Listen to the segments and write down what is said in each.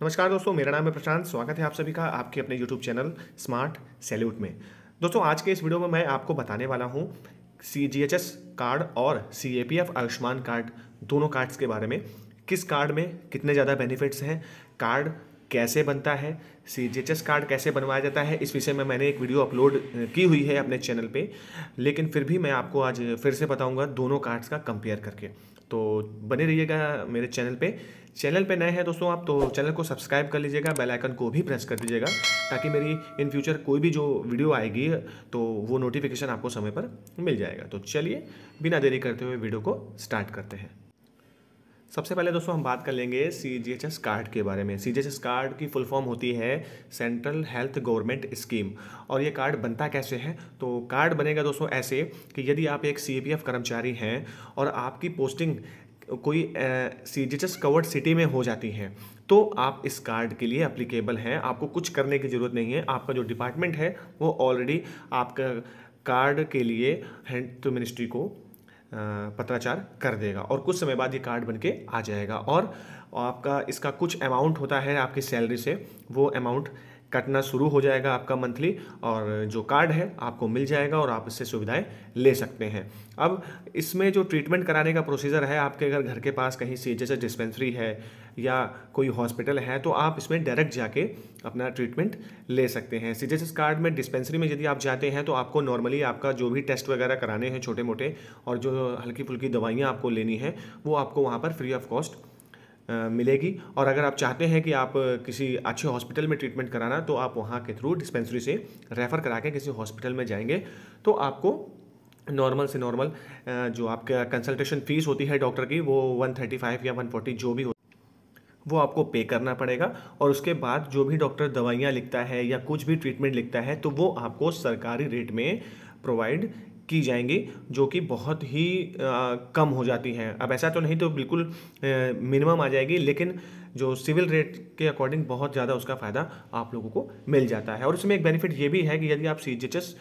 नमस्कार दोस्तों, मेरा नाम है प्रशांत। स्वागत है आप सभी का आपके अपने यूट्यूब चैनल स्मार्ट सैल्यूट में। दोस्तों, आज के इस वीडियो में मैं आपको बताने वाला हूं CGHS कार्ड और CAPF आयुष्मान कार्ड, दोनों कार्ड्स के बारे में। किस कार्ड में कितने ज़्यादा बेनिफिट्स हैं, कार्ड कैसे बनता है, CGHS कार्ड कैसे बनवाया जाता है, इस विषय में मैंने एक वीडियो अपलोड की हुई है अपने चैनल पे। लेकिन फिर भी मैं आपको आज फिर से बताऊंगा दोनों कार्ड्स का कंपेयर करके। तो बने रहिएगा मेरे चैनल पे। चैनल पे नए हैं दोस्तों आप, तो चैनल को सब्सक्राइब कर लीजिएगा, बेल आइकन को भी प्रेस कर दीजिएगा, ताकि मेरी इन फ्यूचर कोई भी जो वीडियो आएगी तो वो नोटिफिकेशन आपको समय पर मिल जाएगा। तो चलिए बिना देरी करते हुए वीडियो को स्टार्ट करते हैं। सबसे पहले दोस्तों हम बात कर लेंगे CGHS कार्ड के बारे में। CGHS कार्ड की फुल फॉर्म होती है सेंट्रल हेल्थ गवर्नमेंट स्कीम। और ये कार्ड बनता कैसे है? तो कार्ड बनेगा दोस्तों ऐसे कि यदि आप एक CAPF कर्मचारी हैं और आपकी पोस्टिंग कोई CGHS कवर्ड सिटी में हो जाती है, तो आप इस कार्ड के लिए एप्लीकेबल हैं। आपको कुछ करने की ज़रूरत नहीं है। आपका जो डिपार्टमेंट है वो ऑलरेडी आपका कार्ड के लिए हेल्थ मिनिस्ट्री को पत्राचार कर देगा और कुछ समय बाद ये कार्ड बनके आ जाएगा। और आपका इसका कुछ अमाउंट होता है आपकी सैलरी से, वो अमाउंट कटना शुरू हो जाएगा आपका मंथली, और जो कार्ड है आपको मिल जाएगा और आप इससे सुविधाएं ले सकते हैं। अब इसमें जो ट्रीटमेंट कराने का प्रोसीजर है, आपके अगर घर के पास कहीं CGHS डिस्पेंसरी है या कोई हॉस्पिटल है तो आप इसमें डायरेक्ट जाके अपना ट्रीटमेंट ले सकते हैं। CGHS कार्ड में डिस्पेंसरी में यदि आप जाते हैं तो आपको नॉर्मली आपका जो भी टेस्ट वगैरह कराने हैं छोटे मोटे, और जो हल्की फुल्की दवाइयाँ आपको लेनी है, वो आपको वहाँ पर फ्री ऑफ कॉस्ट मिलेगी। और अगर आप चाहते हैं कि आप किसी अच्छे हॉस्पिटल में ट्रीटमेंट कराना, तो आप वहाँ के थ्रू डिस्पेंसरी से रेफ़र करा के किसी हॉस्पिटल में जाएंगे तो आपको नॉर्मल से नॉर्मल जो आपका कंसल्टेशन फ़ीस होती है डॉक्टर की, वो 135 या 140 जो भी हो, वो आपको पे करना पड़ेगा। और उसके बाद जो भी डॉक्टर दवाइयाँ लिखता है या कुछ भी ट्रीटमेंट लिखता है, तो वो आपको सरकारी रेट में प्रोवाइड की जाएंगी, जो कि बहुत ही कम हो जाती हैं। अब ऐसा तो नहीं तो बिल्कुल मिनिमम आ जाएगी, लेकिन जो सिविल रेट के अकॉर्डिंग बहुत ज़्यादा उसका फ़ायदा आप लोगों को मिल जाता है। और इसमें एक बेनिफिट ये भी है कि यदि आप CGHS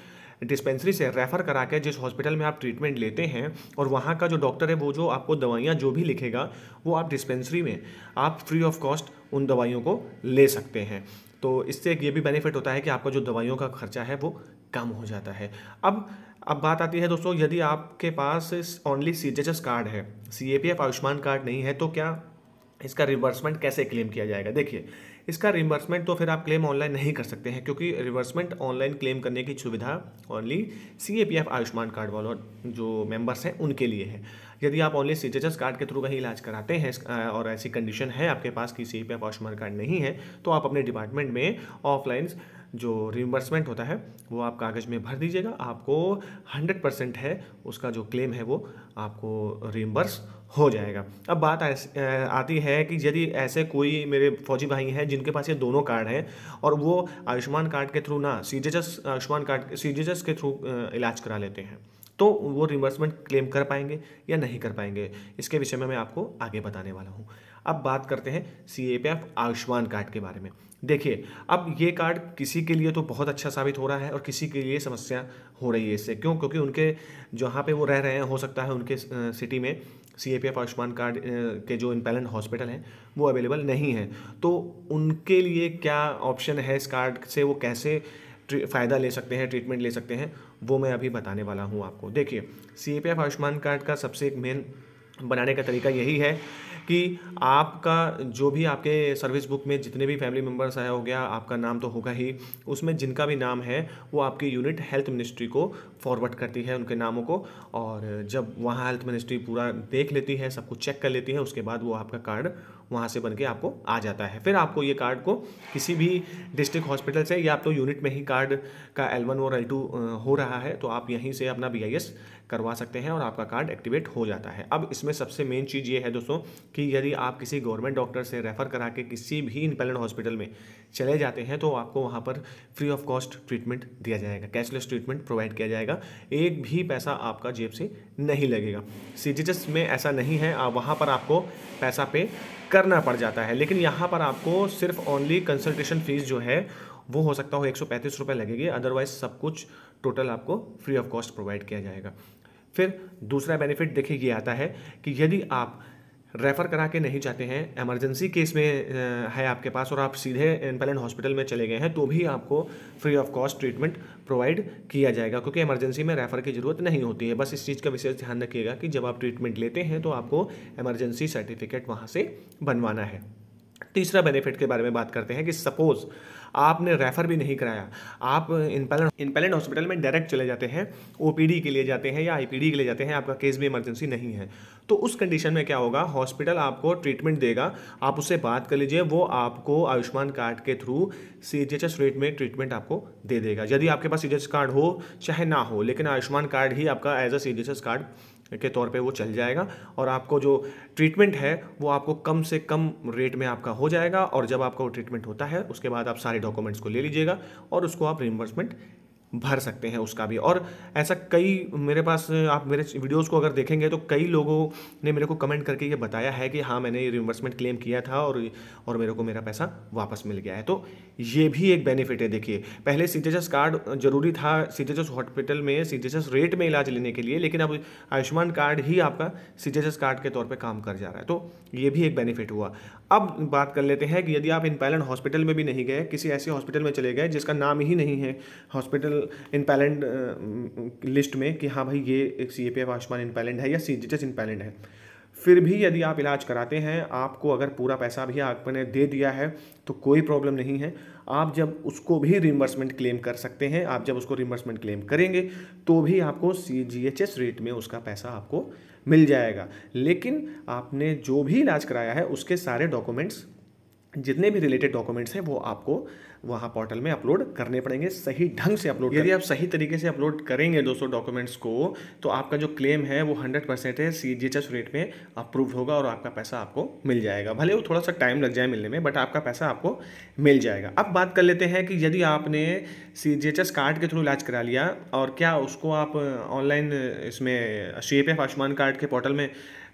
डिस्पेंसरी से रेफ़र करा के जिस हॉस्पिटल में आप ट्रीटमेंट लेते हैं, और वहाँ का जो डॉक्टर है वो जो आपको दवाइयाँ जो भी लिखेगा, वो आप डिस्पेंसरी में आप फ्री ऑफ कॉस्ट उन दवाइयों को ले सकते हैं। तो इससे एक ये भी बेनिफिट होता है कि आपका जो दवाइयों का खर्चा है वो कम हो जाता है। अब बात आती है दोस्तों, यदि आपके पास ओनली CGHS कार्ड है, CAPF आयुष्मान कार्ड नहीं है, तो क्या इसका रिवर्समेंट कैसे क्लेम किया जाएगा? देखिए, इसका रिवर्समेंट तो फिर आप क्लेम ऑनलाइन नहीं कर सकते हैं, क्योंकि रिवर्समेंट ऑनलाइन क्लेम करने की सुविधा ओनली CAPF आयुष्मान कार्ड वालों जो मेंबर्स हैं उनके लिए है। यदि आप ओनली CGHS कार्ड के थ्रू कहीं इलाज कराते हैं और ऐसी कंडीशन है आपके पास कि CAPF आयुष्मान कार्ड नहीं है, तो आप अपने डिपार्टमेंट में ऑफलाइन जो रिम्बर्समेंट होता है वो आप कागज़ में भर दीजिएगा। आपको 100% है उसका जो क्लेम है वो आपको रिम्बर्स हो जाएगा। अब बात आती है कि यदि ऐसे कोई मेरे फौजी भाई हैं जिनके पास ये दोनों कार्ड हैं और वो आयुष्मान कार्ड के थ्रू ना CGHS आयुष्मान कार्ड CGHS के थ्रू इलाज करा लेते हैं, तो वो रिम्बर्समेंट क्लेम कर पाएंगे या नहीं कर पाएंगे, इसके विषय में मैं आपको आगे बताने वाला हूँ। अब बात करते हैं CAPF आयुष्मान कार्ड के बारे में। देखिए, अब ये कार्ड किसी के लिए तो बहुत अच्छा साबित हो रहा है और किसी के लिए समस्या हो रही है इससे। क्यों? क्योंकि उनके जहाँ पे वो रह रहे हैं, हो सकता है उनके सिटी में CAPF आयुष्मान कार्ड के जो इम्पैनल्ड हॉस्पिटल हैं वो अवेलेबल नहीं है। तो उनके लिए क्या ऑप्शन है इस कार्ड से, वो कैसे फ़ायदा ले सकते हैं, ट्रीटमेंट ले सकते हैं, वो मैं अभी बताने वाला हूँ आपको। देखिए, CAPF आयुष्मान कार्ड का सबसे एक मेन बनाने का तरीका यही है कि आपका जो भी आपके सर्विस बुक में जितने भी फैमिली मेम्बर्स आया हो गया, आपका नाम तो होगा ही, उसमें जिनका भी नाम है वो आपकी यूनिट हेल्थ मिनिस्ट्री को फॉरवर्ड करती है उनके नामों को। और जब वहाँ हेल्थ मिनिस्ट्री पूरा देख लेती है, सब कुछ चेक कर लेती है, उसके बाद वो आपका कार्ड वहाँ से बनके आपको आ जाता है। फिर आपको ये कार्ड को किसी भी डिस्ट्रिक्ट हॉस्पिटल से, या आप तो यूनिट में ही कार्ड का L1 और L2 हो रहा है तो आप यहीं से अपना BIS करवा सकते हैं और आपका कार्ड एक्टिवेट हो जाता है। अब इसमें सबसे मेन चीज़ ये है दोस्तों कि यदि आप किसी गवर्नमेंट डॉक्टर से रेफ़र करा के किसी भी इम्पैनल्ड हॉस्पिटल में चले जाते हैं, तो आपको वहाँ पर फ्री ऑफ कॉस्ट ट्रीटमेंट दिया जाएगा, कैशलेस ट्रीटमेंट प्रोवाइड किया जाएगा, एक भी पैसा आपका जेब से नहीं लगेगा। CGHS में ऐसा नहीं है, वहाँ पर आपको पैसा पे करना पड़ जाता है। लेकिन यहाँ पर आपको सिर्फ ओनली कंसल्टेशन फ़ीस जो है वो हो सकता हो 135 रुपये लगेगी, अदरवाइज सब कुछ टोटल आपको फ्री ऑफ कॉस्ट प्रोवाइड किया जाएगा। फिर दूसरा बेनिफिट देखिए ये आता है कि यदि आप रेफ़र करा के नहीं चाहते हैं, इमरजेंसी केस में है आपके पास और आप सीधे इम्पैनल्ड हॉस्पिटल में चले गए हैं, तो भी आपको free of cost treatment provide किया जाएगा, क्योंकि इमरजेंसी में रेफ़र की ज़रूरत नहीं होती है। बस इस चीज़ का विशेष ध्यान रखिएगा कि जब आप ट्रीटमेंट लेते हैं तो आपको इमरजेंसी सर्टिफिकेट वहाँ से बनवाना है। तीसरा बेनिफिट के बारे में बात करते हैं कि सपोज़ आपने रेफ़र भी नहीं कराया, आप इम्पैनल्ड हॉस्पिटल में डायरेक्ट चले जाते हैं, ओपीडी के लिए जाते हैं या आईपीडी के लिए जाते हैं, आपका केस भी इमरजेंसी नहीं है, तो उस कंडीशन में क्या होगा, हॉस्पिटल आपको ट्रीटमेंट देगा, आप उससे बात कर लीजिए, वो आपको आयुष्मान कार्ड के थ्रू सीजीएचएस रेट में ट्रीटमेंट आपको दे देगा। यदि आपके पास सीजीएचएस कार्ड हो चाहे ना हो, लेकिन आयुष्मान कार्ड ही आपका एज अ सीजीएचएस कार्ड के तौर पे वो चल जाएगा और आपको जो ट्रीटमेंट है वो आपको कम से कम रेट में आपका हो जाएगा। और जब आपका वो ट्रीटमेंट होता है उसके बाद आप सारे डॉक्यूमेंट्स को ले लीजिएगा और उसको आप रिइंबर्समेंट भर सकते हैं उसका भी। और ऐसा कई मेरे पास, आप मेरे वीडियोस को अगर देखेंगे तो कई लोगों ने मेरे को कमेंट करके ये बताया है कि हाँ मैंने ये रिइंबर्समेंट क्लेम किया था और मेरे को मेरा पैसा वापस मिल गया है। तो ये भी एक बेनिफिट है। देखिए, पहले सीजीएचएस कार्ड जरूरी था सीजीएचएस हॉस्पिटल में सीजीएचएस रेट में इलाज लेने के लिए, लेकिन अब आयुष्मान कार्ड ही आपका सीजीएचएस कार्ड के तौर पर काम कर जा रहा है, तो ये भी एक बेनिफिट हुआ। अब बात कर लेते हैं कि यदि आप इम्पैनल्ड हॉस्पिटल में भी नहीं गए, किसी ऐसे हॉस्पिटल में चले गए जिसका नाम ही नहीं है हॉस्पिटल इम्पैनल्ड लिस्ट में कि हाँ भाई ये एक सीएपीएफ आयुष्मान इम्पैनल्ड है या सीजीएचएस इम्पैनल्ड है, फिर भी यदि आप इलाज कराते हैं, आपको अगर पूरा पैसा भी आपने दे दिया है तो कोई प्रॉब्लम नहीं है। आप जब उसको भी रिइंबर्समेंट क्लेम कर सकते हैं, आप जब उसको रिइंबर्समेंट क्लेम करेंगे तो भी आपको सीजीएचएस रेट में उसका पैसा आपको मिल जाएगा। लेकिन आपने जो भी इलाज कराया है उसके सारे डॉक्यूमेंट्स, जितने भी रिलेटेड डॉक्यूमेंट्स हैं वो आपको वहाँ पोर्टल में अपलोड करने पड़ेंगे, सही ढंग से अपलोड। यदि आप सही तरीके से अपलोड करेंगे दोस्तों डॉक्यूमेंट्स को, तो आपका जो क्लेम है वो 100% है सीजीएचएस रेट में अप्रूव होगा और आपका पैसा आपको मिल जाएगा। भले वो थोड़ा सा टाइम लग जाए मिलने में, बट आपका पैसा आपको मिल जाएगा। अब बात कर लेते हैं कि यदि आपने सीजीएचएस कार्ड के थ्रू इलाज करा लिया और क्या उसको आप ऑनलाइन इसमें सीएपीएफ आयुष्मान कार्ड के पोर्टल में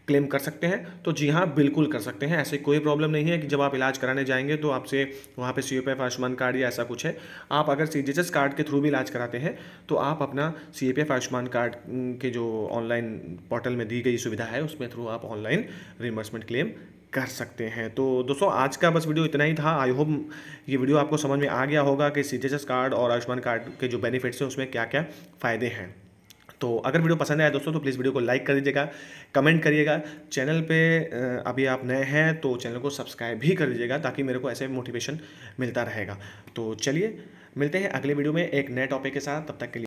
क्लेम कर सकते हैं, तो जी हाँ बिल्कुल कर सकते हैं। ऐसे कोई प्रॉब्लम नहीं है कि जब आप इलाज कराने जाएंगे तो आपसे वहाँ पे सीएपीएफ आयुष्मान कार्ड या ऐसा कुछ है। आप अगर सीजीएचएस कार्ड के थ्रू भी इलाज कराते हैं तो आप अपना सीएपीएफ आयुष्मान कार्ड के जो ऑनलाइन पोर्टल में दी गई सुविधा है उसमें थ्रू आप ऑनलाइन रिइंबर्समेंट क्लेम कर सकते हैं। तो दोस्तों आज का बस वीडियो इतना ही था। आई होप ये वीडियो आपको समझ में आ गया होगा कि सीजीएचएस कार्ड और आयुष्मान कार्ड के जो बेनिफिट्स हैं उसमें क्या क्या फ़ायदे हैं। तो अगर वीडियो पसंद आया दोस्तों तो प्लीज़ वीडियो को लाइक कर दीजिएगा, कमेंट करिएगा। चैनल पे अभी आप नए हैं तो चैनल को सब्सक्राइब भी कर दीजिएगा ताकि मेरे को ऐसे मोटिवेशन मिलता रहेगा। तो चलिए मिलते हैं अगले वीडियो में एक नए टॉपिक के साथ, तब तक के लिए।